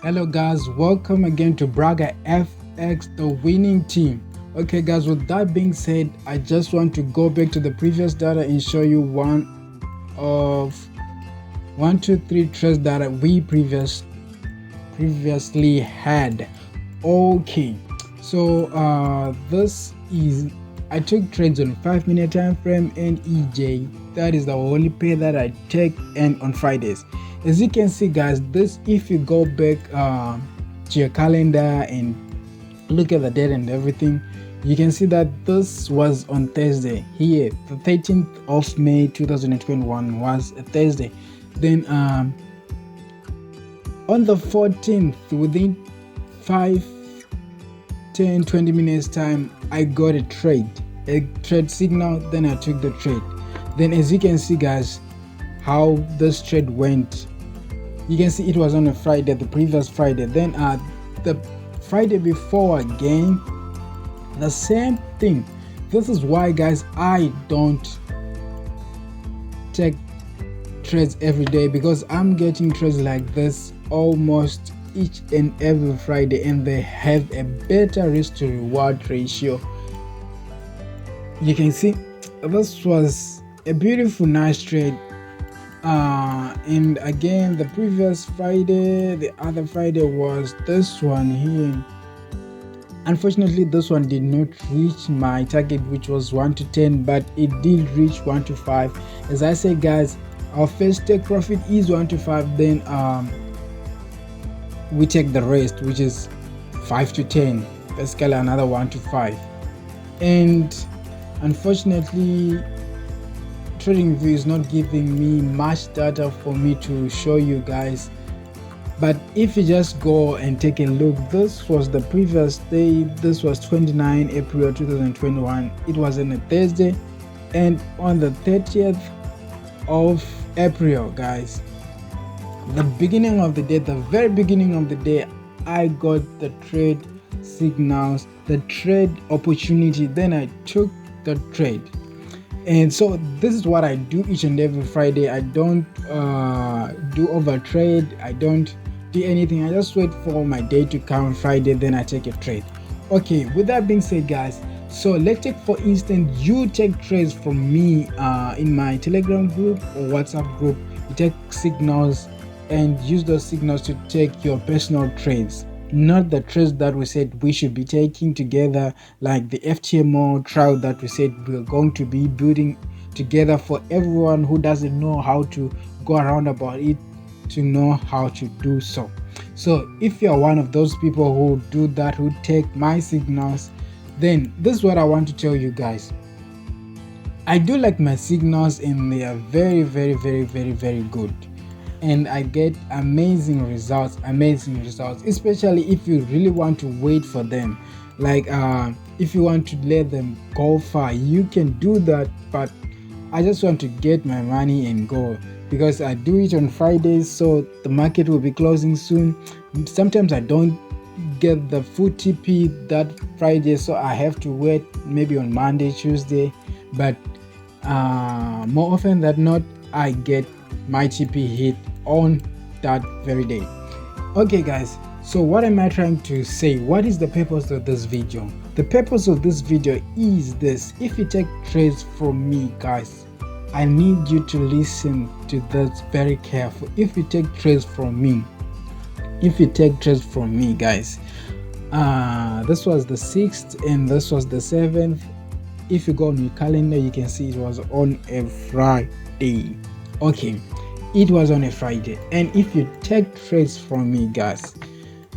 Hello guys, welcome again to Braga FX, the winning team. Okay guys, with that being said, I just want to go back to the previous data and show you one of 1 2 3 trades that we previously had. Okay, so this is, I took trades on 5-minute time frame and EJ. That is the only pay that I take, and on Fridays. As you can see guys, this, if you go back to your calendar and look at the date and everything, you can see that this was on Thursday. Here the 13th of May 2021 was a Thursday. Then on the 14th, within 5-10-20 minutes time, I got a trade signal. Then I took the trade. Then as you can see guys, how this trade went, you can see it was on a Friday, the previous Friday. Then the Friday before again, the same thing. This is why guys, I don't take trades every day, because I'm getting trades like this almost each and every Friday, and they have a better risk to reward ratio. You can see this was a beautiful, nice trade. And again, the previous Friday, the other Friday was this one here. Unfortunately, this one did not reach my target, which was 1 to 10, but it did reach 1 to 5. As I said guys, our first take profit is 1 to 5, then we take the rest, which is 5 to 10, basically another 1 to 5. And unfortunately, TradingView is not giving me much data for me to show you guys. But if you just go and take a look, this was the previous day. This was 29 April 2021. It was on a Thursday, and on the 30th of April guys, the beginning of the day, the very beginning of the day, I got the trade signals, the trade opportunity. Then I took the trade. And so this is what I do each and every Friday. I don't do over trade, I don't do anything. I just wait for my day to come Friday, then I take a trade. Okay, with that being said guys, so let's take, for instance, you take trades from me in my Telegram group or WhatsApp group. You take signals and use those signals to take your personal trades, not the trades that we said we should be taking together, like the Ftmo trial that we said we're going to be building together for everyone who doesn't know how to go around about it to know how to do so. So if you're one of those people who do that, who take my signals, then this is what I want to tell you guys. I do like my signals, and they are very good, and I get amazing results, especially if you really want to wait for them. Like if you want to let them go far, you can do that, but I just want to get my money and go, because I do it on Fridays, so the market will be closing soon. Sometimes I don't get the full TP that Friday, so I have to wait maybe on Monday, Tuesday, but more often than not, I get my TP hit on that very day. Okay guys, so what am I trying to say? What is the purpose of this video? The purpose of this video is this: if you take trades from me guys, I need you to listen to this very careful. If you take trades from me, guys, this was the 6th and this was the 7th. If you go on your calendar, you can see it was on a Friday. Okay, it was on a Friday. And if you take trades from me guys,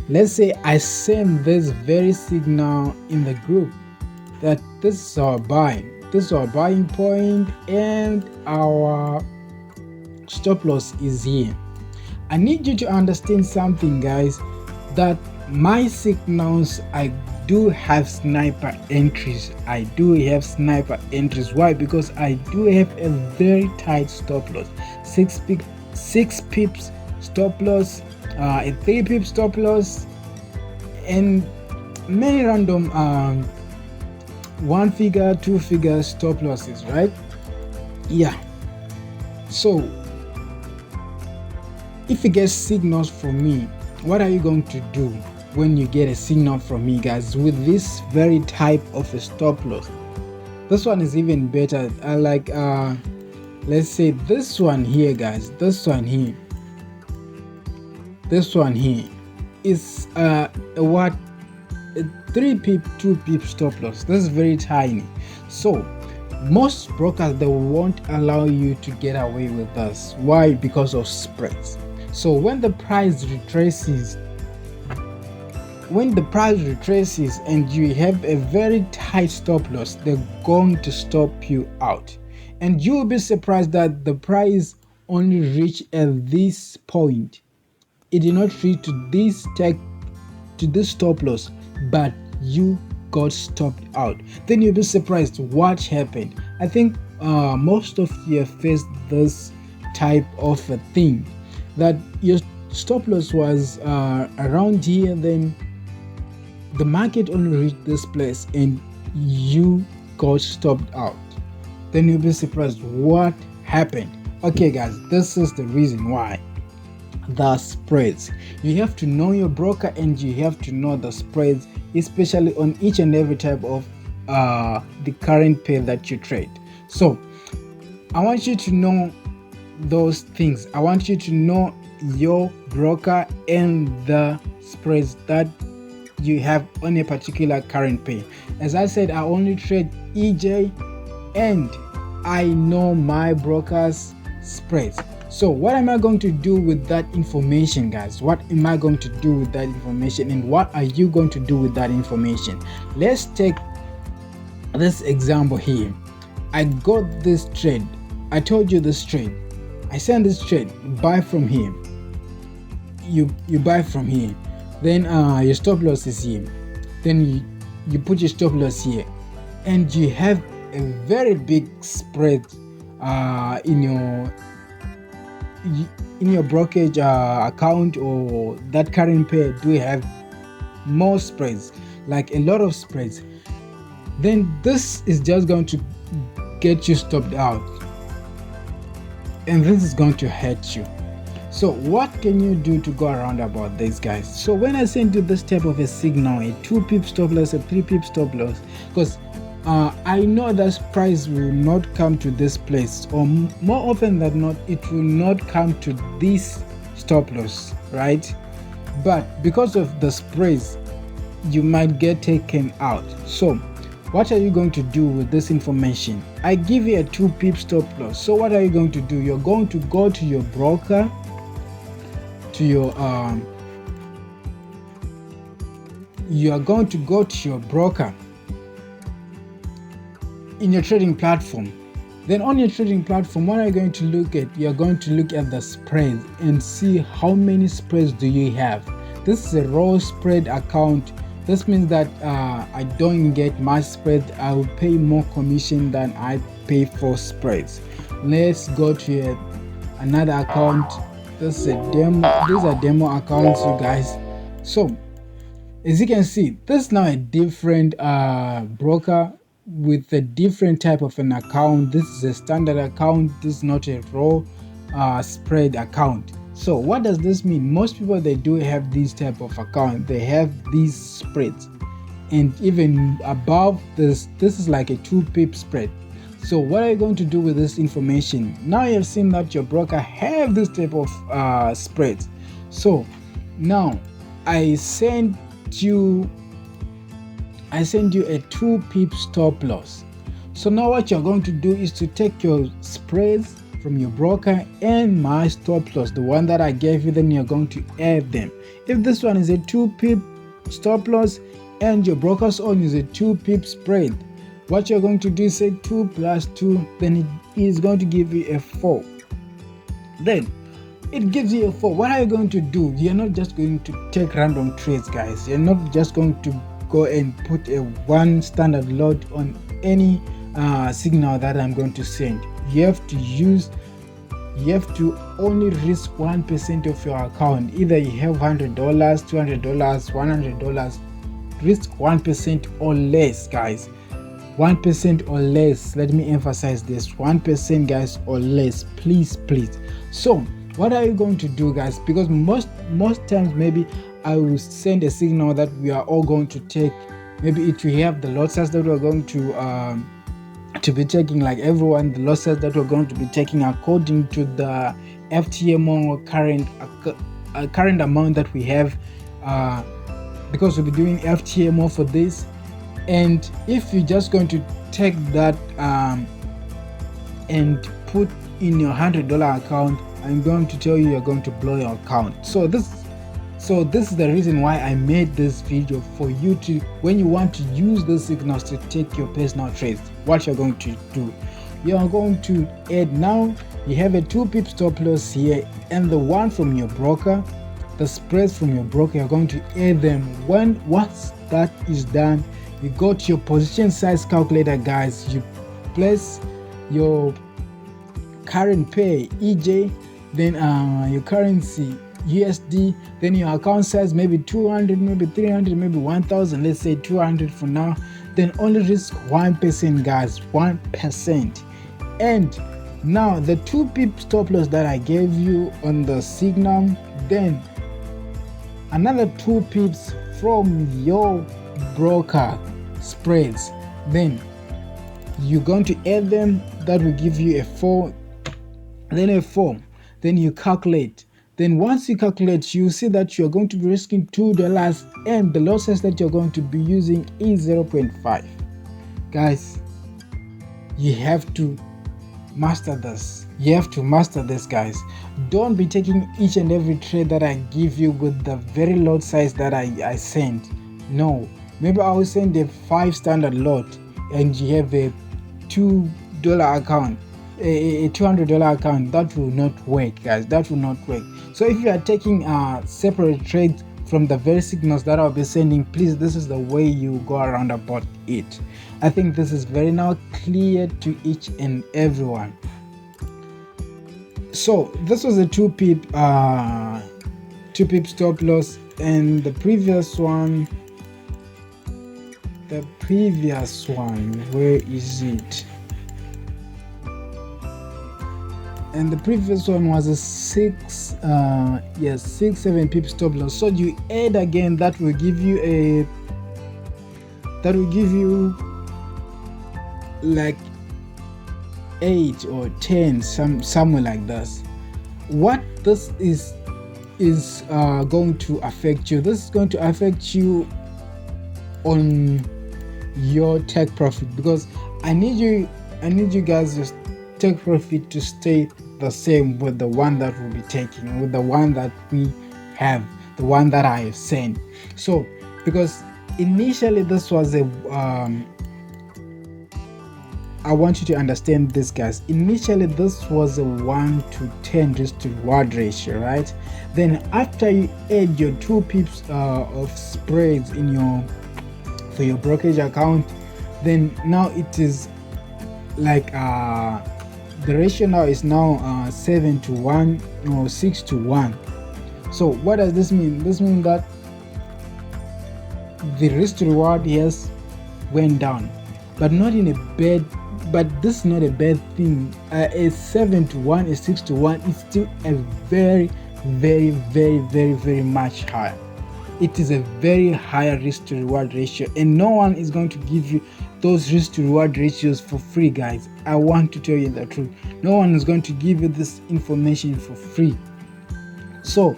let's say I send this very signal in the group that this is our buying point and our stop loss is here. I need you to understand something guys, that my signals, I do have sniper entries. Why? Because I do have a very tight stop loss, 6 pips stop loss, a 3 pip stop loss, and many random 1 figure, 2 figure stop losses, right? Yeah, so if you get signals from me, what are you going to do when you get a signal from me, guys, with this very type of a stop loss? This one is even better. I like let's say this one here, guys. This one here is a what, a 3 pip 2 pip stop loss. This is very tiny. So most brokers, they won't allow you to get away with this. Why? Because of spreads. So when the price retraces and you have a very tight stop loss, they're going to stop you out, and you'll be surprised that the price only reached at this point. It did not reach to this stop loss, but you got stopped out. Then you'll be surprised what happened. I think most of you have faced this type of a thing, that your stop loss was around here, then the market only reached this place and you got stopped out. Then you'll be surprised what happened. Okay guys, this is the reason why. The spreads, you have to know your broker and you have to know the spreads, especially on each and every type of the current pair that you trade. So I want you to know those things. I want you to know your broker and the spreads that you have on a particular current pair. As I said, I only trade EJ and I know my broker's spreads. So what am I going to do with that information, guys? What am I going to do with that information, and what are you going to do with that information? Let's take this example here. I got this trade. I told you this trade. I send this trade, buy from here. You buy from here. Then your stop loss is here. Then you put your stop loss here, and you have a very big spread in your brokerage account, or that current pair do have more spreads, like a lot of spreads. Then this is just going to get you stopped out, and this is going to hurt you. So what can you do to go around about this, guys? So when I send you this type of a signal, a 2 pip stop loss, a 3 pip stop loss, because I know that price will not come to this place, or more often than not, it will not come to this stop loss, right? But because of the spreads, you might get taken out. So what are you going to do with this information? I give you a 2 pip stop loss. So what are you going to do? You're going to go to your broker, you are going to go to your broker in your trading platform. Then on your trading platform, what are you going to look at? You're going to look at the spreads and see how many spreads do you have. This is a raw spread account. This means that I don't get much spread. I will pay more commission than I pay for spreads. Let's go to another account. This is a demo. These are demo accounts, you guys. So as you can see, this is now a different broker with a different type of an account. This is a standard account. This is not a raw spread account. So what does this mean? Most people, they do have this type of account. They have these spreads, and even above this is like a 2 pip spread. So what are you going to do with this information? Now you have seen that your broker have this type of spreads. So now I send you a 2 pip stop loss. So now what you're going to do is to take your spreads from your broker and my stop loss, the one that I gave you, then you're going to add them. If this one is a 2 pip stop loss and your broker's own is a 2 pip spread, what you're going to do is say 2 plus 2, then it is going to give you a 4. Then it gives you a 4. What are you going to do? You're not just going to take random trades, guys. You're not just going to go and put a one standard lot on any signal that I'm going to send. You have to only risk 1% of your account. Either you have $100, $200, $100, risk 1% or less, guys. 1% or less. Let me emphasize this: 1%, guys, or less, please. So what are you going to do, guys? Because most times maybe I will send a signal that we are all going to take, maybe it will have the lot size that we're going to be taking, like everyone, the lot size that we're going to be taking according to the Ftmo current amount that we have, because we'll be doing Ftmo for this. And if you're just going to take that and put in your $100 account, I'm going to tell you you're going to blow your account. So this is the reason why I made this video, for you to, when you want to use the signals to take your personal trades, what you're going to do, you're going to add, now you have a 2 pip stop loss here and the one from your broker, the spreads from your broker, you're going to add them. Once that is done, you go to your position size calculator, guys. You place your current pair EJ, then your currency USD, then your account size, maybe 200, maybe 300, maybe 1000, let's say 200 for now. Then only risk 1%, guys, 1%. And now the 2 pip stop loss that I gave you on the signal, then another 2 pips from your broker spreads, then you're going to add them. That will give you a 4, then a 4, then you calculate. Then once you calculate, you see that you're going to be risking $2 and the losses that you're going to be using is 0.5. Guys, you have to master this. You have to master this, guys. Don't be taking each and every trade that I give you with the very lot size that I send. No, maybe I will send a 5 standard lot and you have a $2 account, a $200 account. That will not work, guys. That will not work. So if you are taking separate trades from the very signals that I'll be sending, please, this is the way you go around about it. I think this is very now clear to each and everyone. So this was a 2 pip stop loss, and the previous one, where is it? And the previous one was a 6-7 pip stop loss. So you add again, that will give you like 8 or 10, somewhere like this. What this is going to affect you, this is going to affect you on your take profit, because I need you guys to take profit to stay the same with the one that we'll be taking, with the one that we have, the one that I have sent. So because initially this was a I want you to understand this, guys. Initially this was a 1 to 10 risk to reward ratio, right? Then after you add your 2 pips of spreads in for your brokerage account, then now it is like the ratio now is now 7 to 1 or 6 to 1. So what does this mean? This means that the risk to reward, yes, went down, but not in a bad, but this is not a bad thing. A 7 to 1, a 6 to 1 is still a very much higher. It is a very high risk to reward ratio, and no one is going to give you those risk to reward ratios for free, guys. I want to tell you the truth. No one is going to give you this information for free. So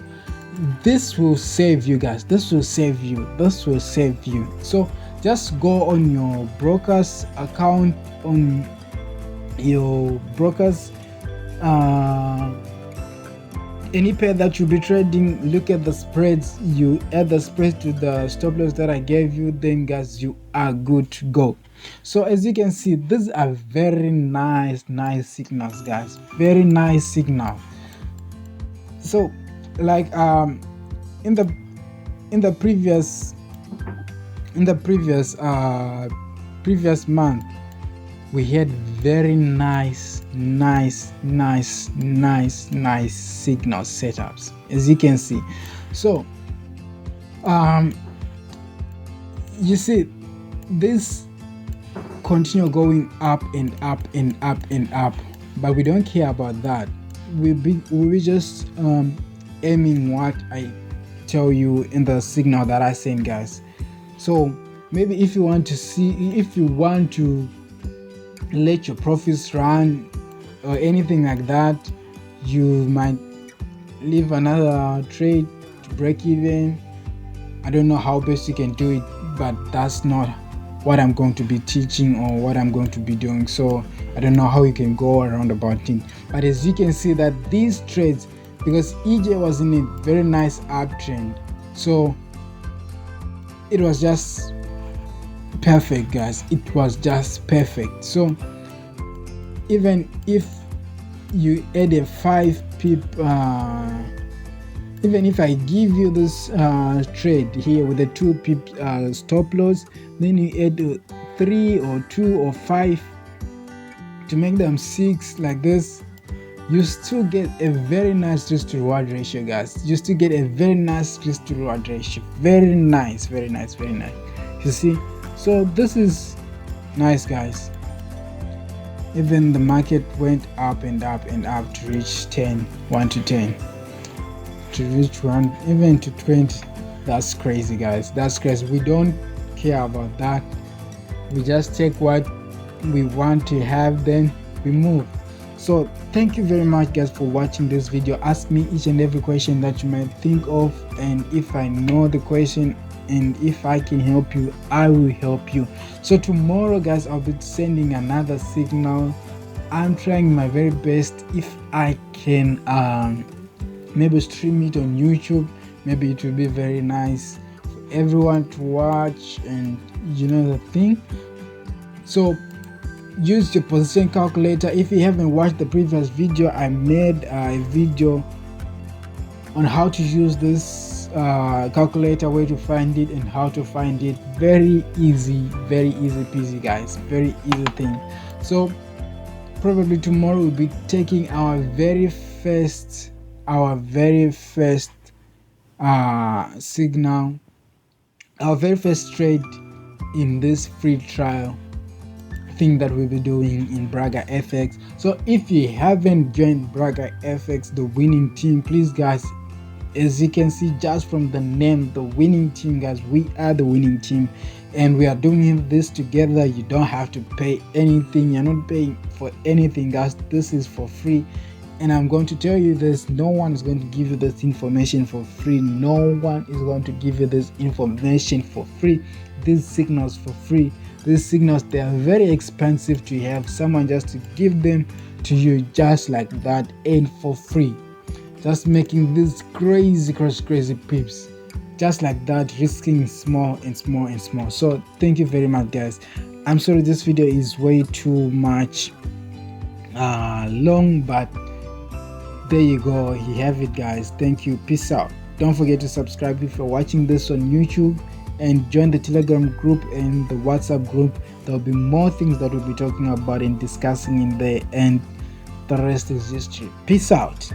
this will save you, guys. This will save you. So just go on your broker's account, on your broker's any pair that you'll be trading, look at the spreads, you add the spreads to the stop loss that I gave you, then guys, you are good to go. So as you can see, these are very nice signals, guys. Very nice signal. So like in the previous month, we had very nice signal setups, as you can see. So you see this continue going up and up, but we don't care about that. we'll be just aiming what I tell you in the signal that I send, guys. So maybe if you want to let your profits run or anything like that, you might leave another trade to break even. I don't know how best you can do it, but that's not what I'm going to be teaching or what I'm going to be doing. So I don't know how you can go around about it. But as you can see that these trades, because EJ was in a very nice uptrend, so it was just perfect, guys. It was just perfect. So even if you add a 5 pip, even if I give you this trade here with a 2 pip stop loss, then you add 3 or 2 or 5 to make them 6 like this, you still get a very nice risk to reward ratio, guys. You still get a very nice risk to reward ratio. Very nice, very nice, very nice. You see, so this is nice, guys. Even the market went up and up and up to reach 1 to 10, to reach 1 even to 20. That's crazy, guys. That's crazy. We don't care about that. We just take what we want to have, then we move. So thank you very much, guys, for watching this video. Ask me each and every question that you might think of, and if I know the question and if I can help you, I will help you. So tomorrow, guys, I'll be sending another signal. I'm trying my very best. If I can maybe stream it on YouTube, maybe it will be very nice for everyone to watch, and you know the thing. So use your position calculator. If you haven't watched the previous video, I made a video on how to use this calculator, where to find it and how to find it. Very easy peasy, guys. Very easy thing. So probably tomorrow we'll be taking our very first signal, our very first trade in this free trial thing that we'll be doing in Braga FX. So if you haven't joined Braga FX, the winning team, please, guys, as you can see just from the name, the winning team, guys, we are the winning team, and we are doing this together. You don't have to pay anything. You're not paying for anything, guys. This is for free, and I'm going to tell you this: no one is going to give you this information for free. No one is going to give you this information for free. These signals for free. These signals, they are very expensive to have someone just to give them to you just like that and for free. Just making these crazy pips just like that, risking small and small and small. So thank you very much, guys. I'm sorry this video is way too much long, but there you go, you have it, guys. Thank you, peace out. Don't forget to subscribe if you're watching this on YouTube, and join the Telegram group and the WhatsApp group. There'll be more things that we'll be talking about and discussing in there, and the rest is history. Peace out.